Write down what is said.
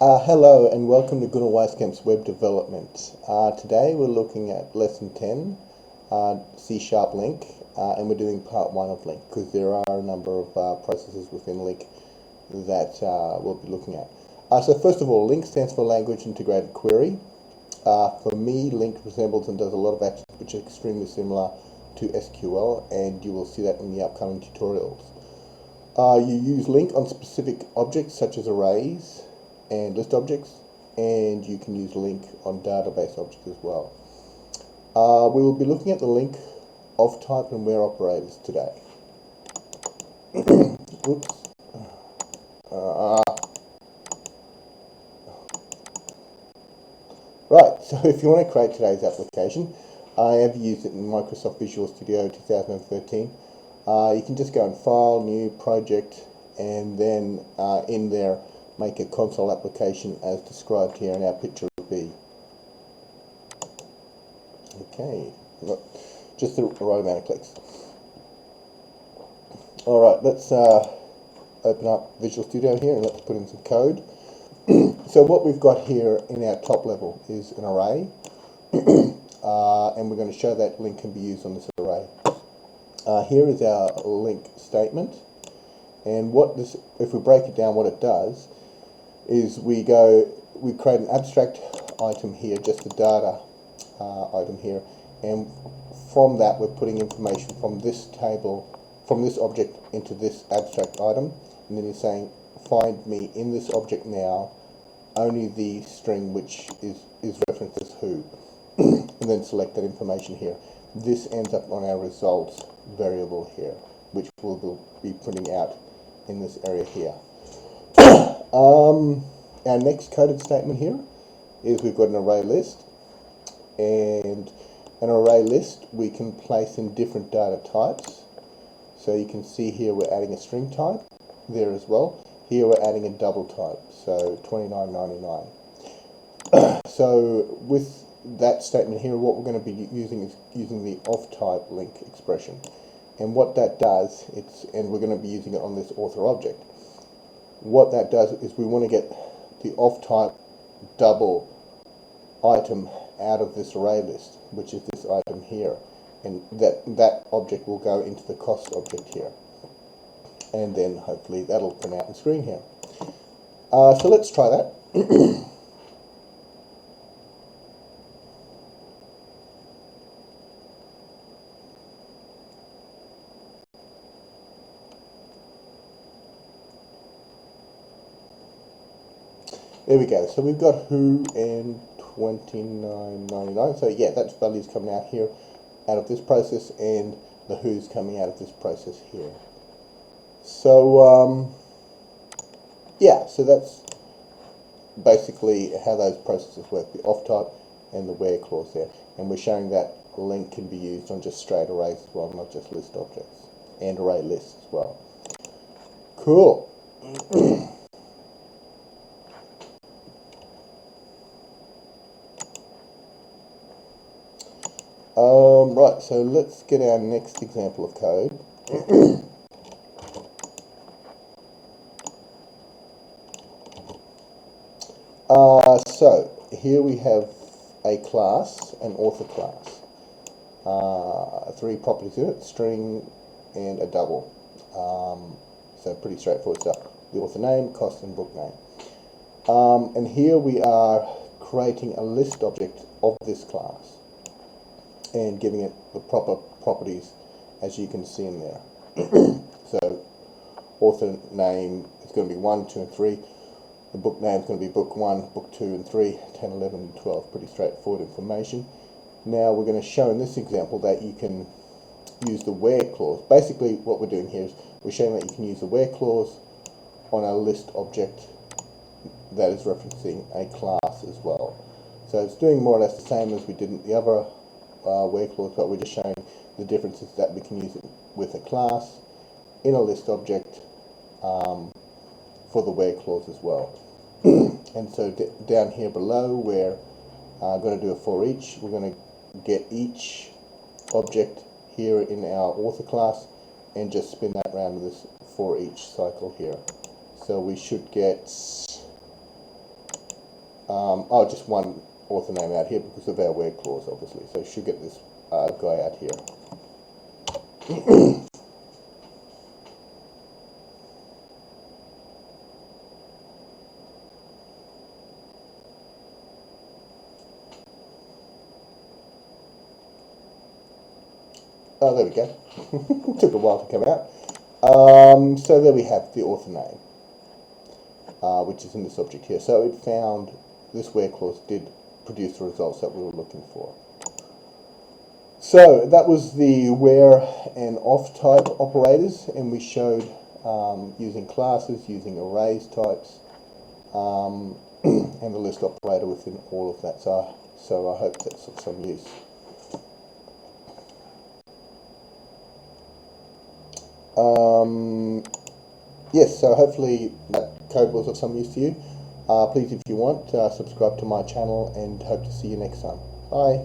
Hello and welcome to Gunnar Weiskamp's Web Development. Today we're looking at Lesson 10, C# LINQ, and we're doing Part 1 of LINQ because there are a number of processes within LINQ that we'll be looking at. So first of all, LINQ stands for Language Integrated Query. For me, LINQ resembles and does a lot of actions which are extremely similar to SQL, and you will see that in the upcoming tutorials. You use LINQ on specific objects such as arrays and list objects, and you can use LINQ on database objects as well. We will be looking at the LINQ OFTYPE and where operators today. Oops. Right, so if you want to create today's application, I have used it in Microsoft Visual Studio 2013. You can just go and File, New, Project, and then in there make a console application as described here in our picture B. Okay, just the right amount of clicks. Alright, let's open up Visual Studio here and let's put in some code. So what we've got here in our top level is an array, and we're going to show that LINQ can be used on this array. Here is our LINQ statement, and what this, if we break it down, what it does is we create an abstract item here, just the data item here, and from that we're putting information from this table, from this object into this abstract item, and then you're saying find me in this object now only the string which is referenced as who, and then select that information here. This ends up on our results variable here, which we'll be printing out in this area here. Our next coded statement here is we've got an array list, and an array list we can place in different data types. So you can see here we're adding a string type there as well. Here we're adding a double type, so 2999. So with that statement here, what we're going to be using is using the OFTYPE LINQ expression. And what that does, and we're going to be using it on this author object. What that does is we want to get the OFTYPE double item out of this array list, which is this item here. And that object will go into the cost object here. And then hopefully that'll print out on screen here. So let's try that. There we go. So we've got who and 2999. So yeah, that value's coming out here out of this process, and the who's coming out of this process here. So yeah, so that's basically how those processes work, the OFTYPE and the where clause there. And we're showing that LINQ can be used on just straight arrays as well, not just list objects, and array lists as well. Cool. Right, so let's get our next example of code. So here we have a class, an author class. 3 properties in it, string and a double. So pretty straightforward stuff. The author name, cost, and book name. And here we are creating a list object of this class and giving it the proper properties as you can see in there. So author name is going to be 1, 2, and 3. The book name is going to be book 1, book 2, and 3, 10, 11, and 12. Pretty straightforward information. Now we're going to show in this example that you can use the where clause. Basically what we're doing here is we're showing that you can use the where clause on a list object that is referencing a class as well. So it's doing more or less the same as we did in the other where clause, but we're just showing the differences that we can use it with a class in a list object for the where clause as well. And so down here below we're going to do a for each. We're going to get each object here in our author class and just spin that around with this for each cycle here. So we should get oh, just one author name out here because of our where clause, obviously. So you should get this guy out here. Oh, there we go. Took a while to come out. So there we have the author name, which is in this object here. So it found this where clause did produce the results that we were looking for. So that was the where and off type operators, and we showed using classes, using arrays types, and the list operator within all of that. So I hope that's of some use. Yes, so hopefully that code was of some use to you. Please, if you want, subscribe to my channel, and hope to see you next time. Bye.